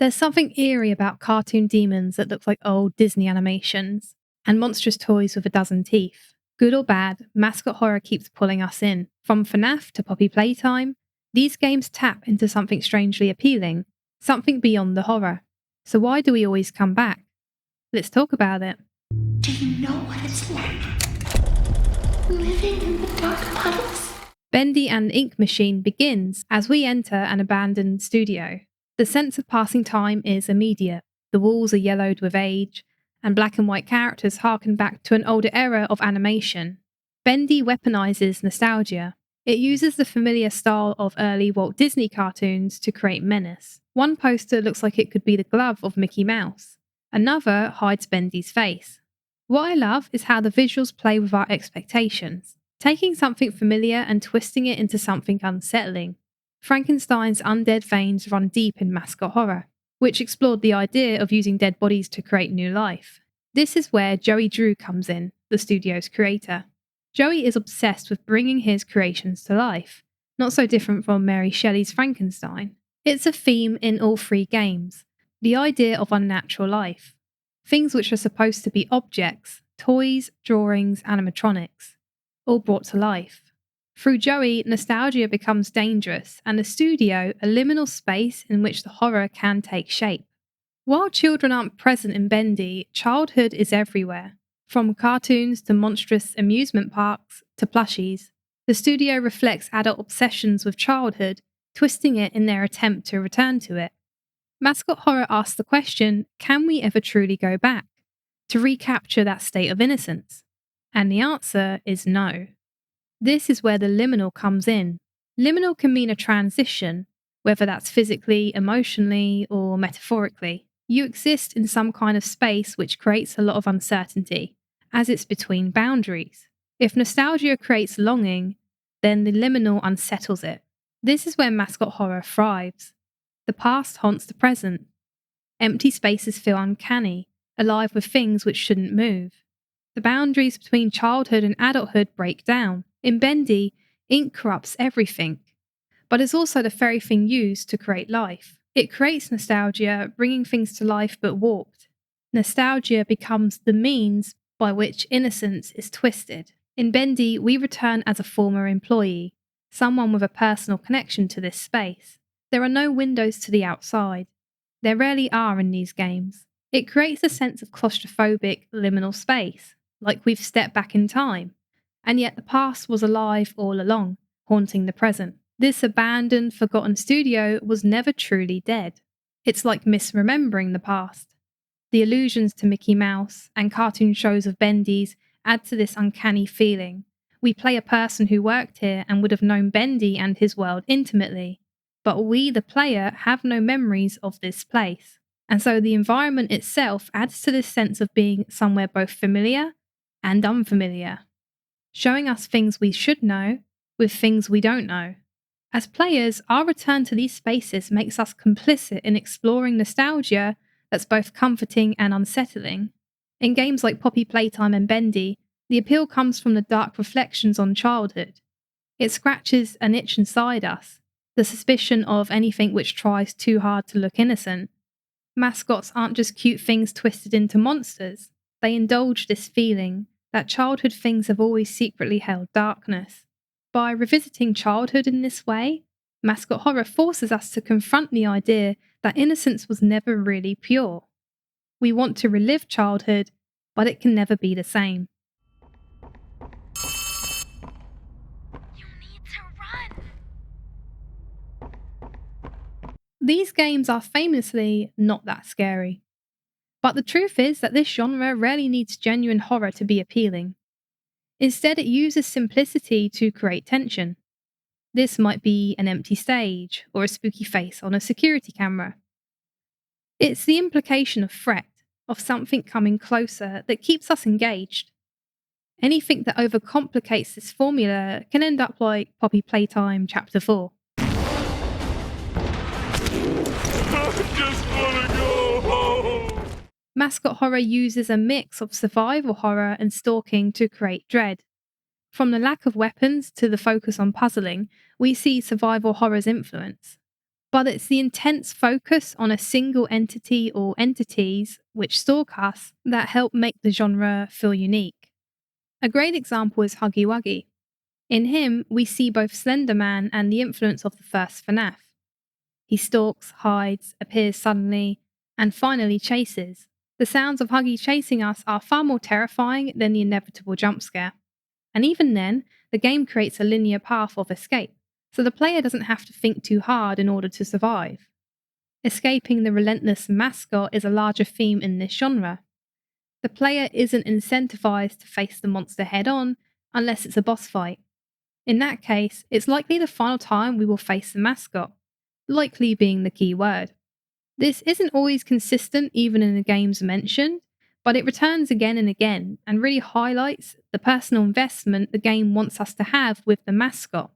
There's something eerie about cartoon demons that look like old Disney animations, and monstrous toys with a dozen teeth. Good or bad, Mascot Horror keeps pulling us in. From FNAF to Poppy Playtime, these games tap into something strangely appealing, something beyond the horror. So why do we always come back? Let's talk about it. Do you know what it's like? Living in the dark puddles? Bendy and Ink Machine begins as we enter an abandoned studio. The sense of passing time is immediate. The walls are yellowed with age, and black and white characters harken back to an older era of animation. Bendy weaponizes nostalgia. It uses the familiar style of early Walt Disney cartoons to create menace. One poster looks like it could be the glove of Mickey Mouse. Another hides Bendy's face. What I love is how the visuals play with our expectations, taking something familiar and twisting it into something unsettling. Frankenstein's undead veins run deep in Mascot Horror, which explored the idea of using dead bodies to create new life. This is where Joey Drew comes in, the studio's creator. Joey is obsessed with bringing his creations to life, not so different from Mary Shelley's Frankenstein. It's a theme in all three games, the idea of unnatural life. Things which are supposed to be objects, toys, drawings, animatronics, all brought to life. Through Joey, nostalgia becomes dangerous, and the studio a liminal space in which the horror can take shape. While children aren't present in Bendy, childhood is everywhere. From cartoons to monstrous amusement parks to plushies, the studio reflects adult obsessions with childhood, twisting it in their attempt to return to it. Mascot Horror asks the question, can we ever truly go back, to recapture that state of innocence? And the answer is no. This is where the liminal comes in. Liminal can mean a transition, whether that's physically, emotionally, or metaphorically. You exist in some kind of space which creates a lot of uncertainty, as it's between boundaries. If nostalgia creates longing, then the liminal unsettles it. This is where Mascot Horror thrives. The past haunts the present. Empty spaces feel uncanny, alive with things which shouldn't move. The boundaries between childhood and adulthood break down. In Bendy, ink corrupts everything, but it's also the very thing used to create life. It creates nostalgia, bringing things to life but warped. Nostalgia becomes the means by which innocence is twisted. In Bendy, we return as a former employee, someone with a personal connection to this space. There are no windows to the outside. There rarely are in these games. It creates a sense of claustrophobic, liminal space, like we've stepped back in time, and yet the past was alive all along, haunting the present. This abandoned, forgotten studio was never truly dead. It's like misremembering the past. The allusions to Mickey Mouse and cartoon shows of Bendy's add to this uncanny feeling. We play a person who worked here and would have known Bendy and his world intimately, but we, the player, have no memories of this place. And so the environment itself adds to this sense of being somewhere both familiar and unfamiliar, showing us things we should know with things we don't know. As players, our return to these spaces makes us complicit in exploring nostalgia that's both comforting and unsettling. In games like Poppy Playtime and Bendy, the appeal comes from the dark reflections on childhood. It scratches an itch inside us, the suspicion of anything which tries too hard to look innocent. Mascots aren't just cute things twisted into monsters. They indulge this feeling that childhood things have always secretly held darkness. By revisiting childhood in this way, Mascot Horror forces us to confront the idea that innocence was never really pure. We want to relive childhood, but it can never be the same. You need to run! These games are famously not that scary. But the truth is that this genre rarely needs genuine horror to be appealing. Instead, it uses simplicity to create tension. This might be an empty stage or a spooky face on a security camera. It's the implication of threat, of something coming closer, that keeps us engaged. Anything that overcomplicates this formula can end up like Poppy Playtime Chapter 4. I just wanna go home! Mascot Horror uses a mix of survival horror and stalking to create dread. From the lack of weapons to the focus on puzzling, we see survival horror's influence. but it's the intense focus on a single entity or entities which stalk us that help make the genre feel unique. A great example is Huggy Wuggy. In him, we see both Slender Man and the influence of the first FNAF. He stalks, hides, appears suddenly, and finally chases. The sounds of Huggy chasing us are far more terrifying than the inevitable jump scare. And even then, the game creates a linear path of escape, so the player doesn't have to think too hard in order to survive. Escaping the relentless mascot is a larger theme in this genre. The player isn't incentivized to face the monster head on unless it's a boss fight. In that case, it's likely the final time we will face the mascot, likely being the key word. This isn't always consistent even in the games mentioned, but it returns again and again and really highlights the personal investment the game wants us to have with the mascot.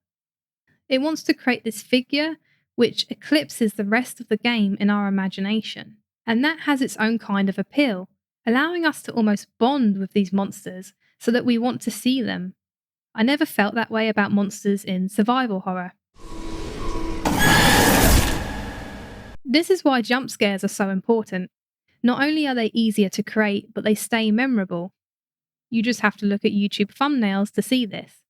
It wants to create this figure which eclipses the rest of the game in our imagination, and that has its own kind of appeal, allowing us to almost bond with these monsters so that we want to see them. I never felt that way about monsters in survival horror. This is why jump scares are so important. Not only are they easier to create, but they stay memorable. You just have to look at YouTube thumbnails to see this.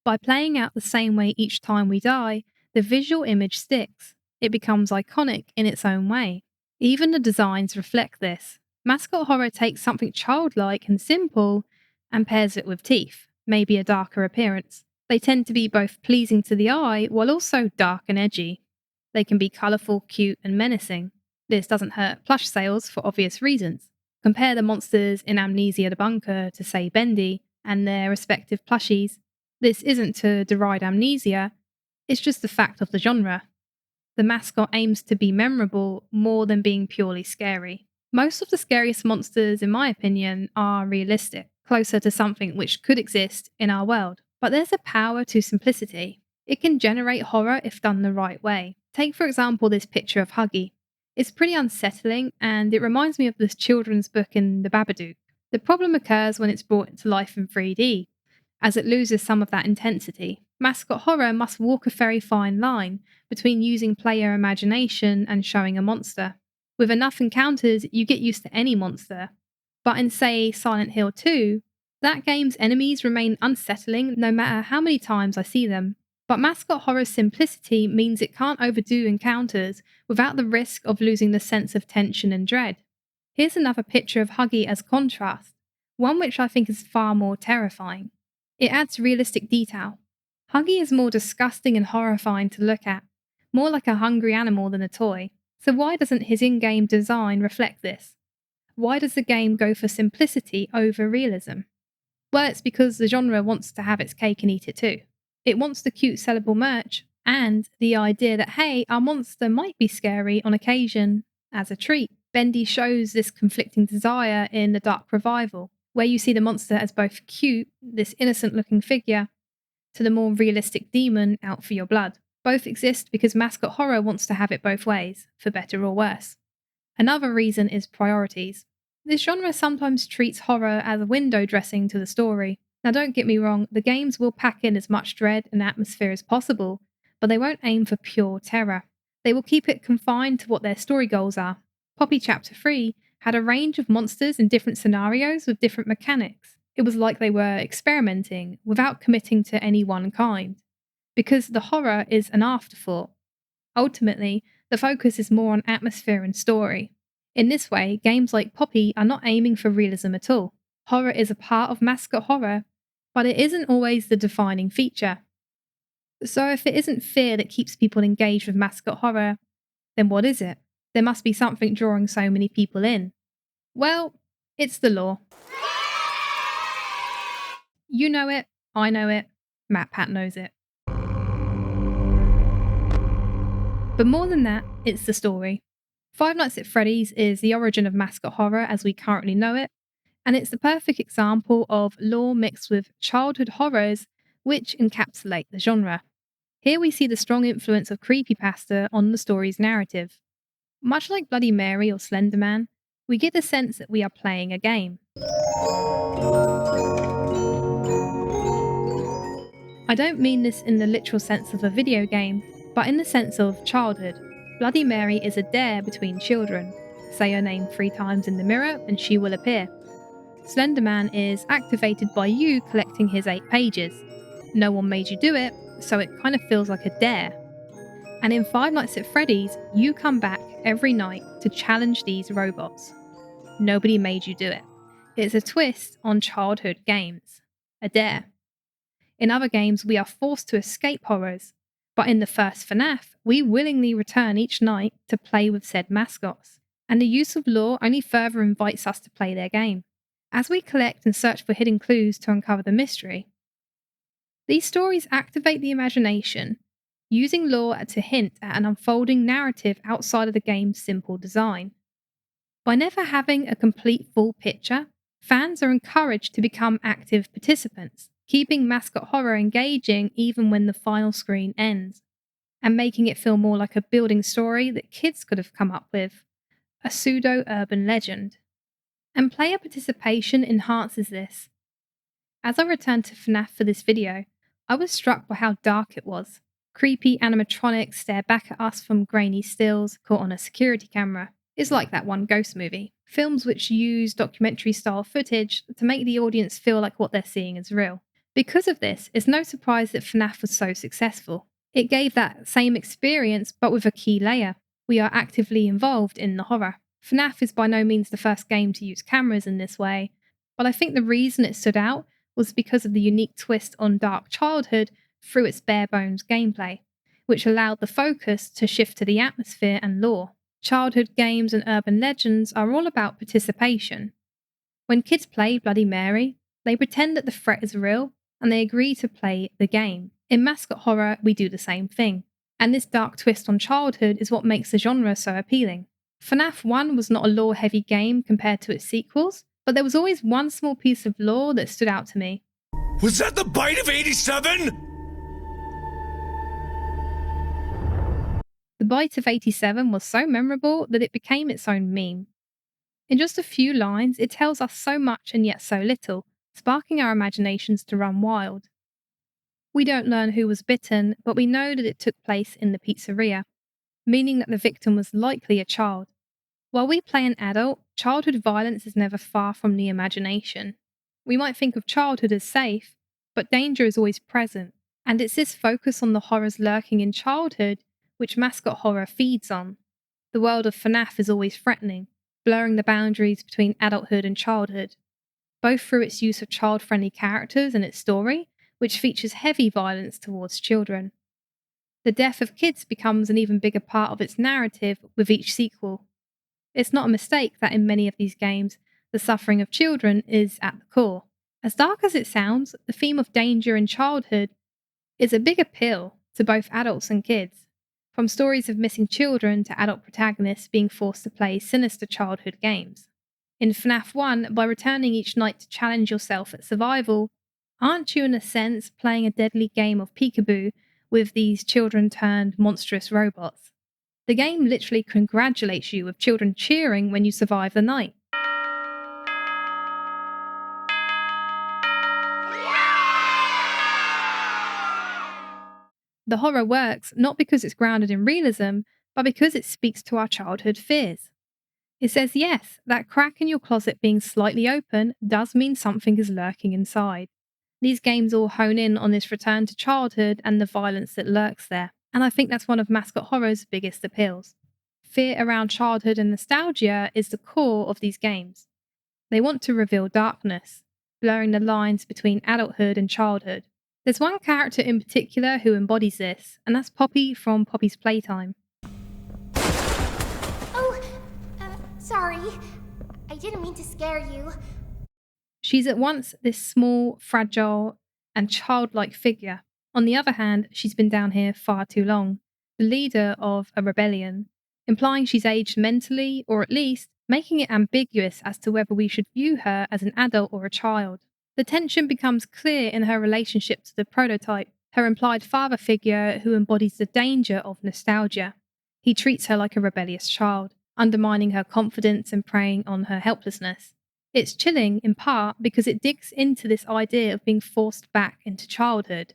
By playing out the same way each time we die, the visual image sticks. It becomes iconic in its own way. Even the designs reflect this. Mascot Horror takes something childlike and simple and pairs it with teeth, maybe a darker appearance. They tend to be both pleasing to the eye while also dark and edgy. They can be colourful, cute, and menacing. This doesn't hurt plush sales for obvious reasons. Compare the monsters in Amnesia the Bunker to, say, Bendy and their respective plushies. This isn't to deride Amnesia, it's just the fact of the genre. The mascot aims to be memorable more than being purely scary. Most of the scariest monsters, in my opinion, are realistic, closer to something which could exist in our world. But there's a power to simplicity. It can generate horror if done the right way. Take, for example, this picture of Huggy. It's pretty unsettling, and it reminds me of this children's book in The Babadook. The problem occurs when it's brought to life in 3D, as it loses some of that intensity. Mascot Horror must walk a very fine line between using player imagination and showing a monster. With enough encounters, you get used to any monster. But in, say, Silent Hill 2, that game's enemies remain unsettling no matter how many times I see them. But Mascot Horror's simplicity means it can't overdo encounters without the risk of losing the sense of tension and dread. Here's another picture of Huggy as contrast, one which I think is far more terrifying. It adds realistic detail. Huggy is more disgusting and horrifying to look at, more like a hungry animal than a toy. So why doesn't his in-game design reflect this? Why does the game go for simplicity over realism? Well, it's because the genre wants to have its cake and eat it too. It wants the cute sellable merch and the idea that, hey, our monster might be scary on occasion as a treat. Bendy shows this conflicting desire in The Dark Revival, where you see the monster as both cute, this innocent-looking figure, to the more realistic demon out for your blood. Both exist because Mascot Horror wants to have it both ways, for better or worse. Another reason is priorities. This genre sometimes treats horror as a window dressing to the story. Now don't get me wrong, the games will pack in as much dread and atmosphere as possible, but they won't aim for pure terror. They will keep it confined to what their story goals are. Poppy Chapter 3 had a range of monsters in different scenarios with different mechanics. It was like they were experimenting without committing to any one kind, because the horror is an afterthought. Ultimately, the focus is more on atmosphere and story. In this way, games like Poppy are not aiming for realism at all. Horror is a part of Mascot Horror, but it isn't always the defining feature. So if it isn't fear that keeps people engaged with Mascot Horror, then what is it? There must be something drawing so many people in. Well, it's the lore. You know it, I know it, MatPat knows it. But more than that, it's the story. Five Nights at Freddy's is the origin of Mascot Horror as we currently know it, and it's the perfect example of lore mixed with childhood horrors which encapsulate the genre. Here we see the strong influence of creepypasta on the story's narrative. Much like Bloody Mary or Slender Man, we get the sense that we are playing a game. I don't mean this in the literal sense of a video game, but in the sense of childhood. Bloody Mary is a dare between children. Say her name 3 times in the mirror and she will appear. Slender Man is activated by you collecting his 8 pages. No one made you do it, so it kind of feels like a dare. And in Five Nights at Freddy's, you come back every night to challenge these robots. Nobody made you do it. It's a twist on childhood games. A dare. In other games, we are forced to escape horrors, but in the first FNAF, we willingly return each night to play with said mascots, and the use of lore only further invites us to play their game, as we collect and search for hidden clues to uncover the mystery. These stories activate the imagination, using lore to hint at an unfolding narrative outside of the game's simple design. By never having a complete full picture, fans are encouraged to become active participants, keeping Mascot Horror engaging even when the final screen ends, and making it feel more like a building story that kids could have come up with, a pseudo-urban legend. And player participation enhances this. As I returned to FNAF for this video, I was struck by how dark it was. Creepy animatronics stare back at us from grainy stills caught on a security camera. It's like that one Ghost movie. Films which use documentary-style footage to make the audience feel like what they're seeing is real. Because of this, it's no surprise that FNAF was so successful. It gave that same experience, but with a key layer. We are actively involved in the horror. FNAF is by no means the first game to use cameras in this way, but I think the reason it stood out was because of the unique twist on dark childhood through its bare-bones gameplay, which allowed the focus to shift to the atmosphere and lore. Childhood games and urban legends are all about participation. When kids play Bloody Mary, they pretend that the threat is real and they agree to play the game. In Mascot Horror, we do the same thing, and this dark twist on childhood is what makes the genre so appealing. FNAF 1 was not a lore-heavy game compared to its sequels, but there was always one small piece of lore that stood out to me. Was that the bite of 87? The bite of 87 was so memorable that it became its own meme. In just a few lines, it tells us so much and yet so little, sparking our imaginations to run wild. We don't learn who was bitten, but we know that it took place in the pizzeria, meaning that the victim was likely a child. While we play an adult, childhood violence is never far from the imagination. We might think of childhood as safe, but danger is always present, and it's this focus on the horrors lurking in childhood which Mascot Horror feeds on. The world of FNAF is always threatening, blurring the boundaries between adulthood and childhood, both through its use of child-friendly characters and its story, which features heavy violence towards children. The death of kids becomes an even bigger part of its narrative with each sequel. It's not a mistake that in many of these games, the suffering of children is at the core. As dark as it sounds, the theme of danger in childhood is a big appeal to both adults and kids. From stories of missing children to adult protagonists being forced to play sinister childhood games. In FNAF 1, by returning each night to challenge yourself at survival, aren't you in a sense playing a deadly game of peekaboo with these children-turned monstrous robots? The game literally congratulates you with children cheering when you survive the night. The horror works not because it's grounded in realism, but because it speaks to our childhood fears. It says, yes, that crack in your closet being slightly open does mean something is lurking inside. These games all hone in on this return to childhood and the violence that lurks there, and I think that's one of Mascot Horror's biggest appeals. Fear around childhood and nostalgia is the core of these games. They want to reveal darkness, blurring the lines between adulthood and childhood. There's one character in particular who embodies this, and that's Poppy from Poppy's Playtime. Oh, sorry. I didn't mean to scare you. She's at once this small, fragile, and childlike figure. On the other hand, she's been down here far too long, the leader of a rebellion, implying she's aged mentally, or at least making it ambiguous as to whether we should view her as an adult or a child. The tension becomes clear in her relationship to the prototype, her implied father figure who embodies the danger of nostalgia. He treats her like a rebellious child, undermining her confidence and preying on her helplessness. It's chilling, in part, because it digs into this idea of being forced back into childhood.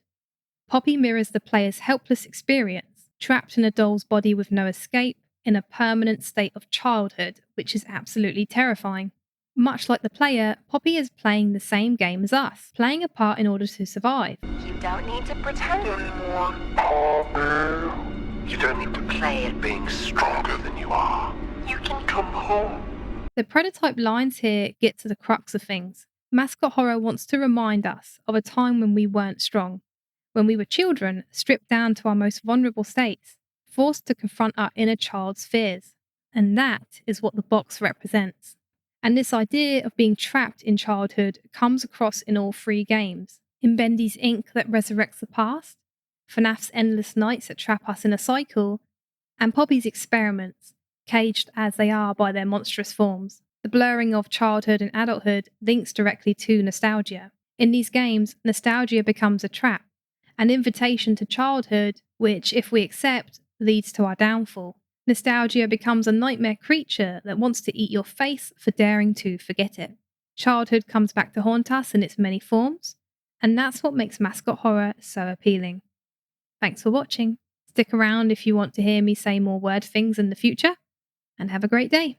Poppy mirrors the player's helpless experience, trapped in a doll's body with no escape, in a permanent state of childhood, which is absolutely terrifying. Much like the player, Poppy is playing the same game as us, playing a part in order to survive. You don't need to pretend anymore. Poppy, you don't need to play at being stronger than you are. You can come home. The prototype lines here get to the crux of things. Mascot Horror wants to remind us of a time when we weren't strong, when we were children, stripped down to our most vulnerable states, forced to confront our inner child's fears. And that is what the box represents. And this idea of being trapped in childhood comes across in all three games. In Bendy's ink that resurrects the past, FNAF's endless nights that trap us in a cycle, and Poppy's experiments, caged as they are by their monstrous forms. The blurring of childhood and adulthood links directly to nostalgia. In these games, nostalgia becomes a trap, an invitation to childhood, which, if we accept, leads to our downfall. Nostalgia becomes a nightmare creature that wants to eat your face for daring to forget it. Childhood comes back to haunt us in its many forms, and that's what makes Mascot Horror so appealing. Thanks for watching. Stick around if you want to hear me say more word things in the future, and have a great day.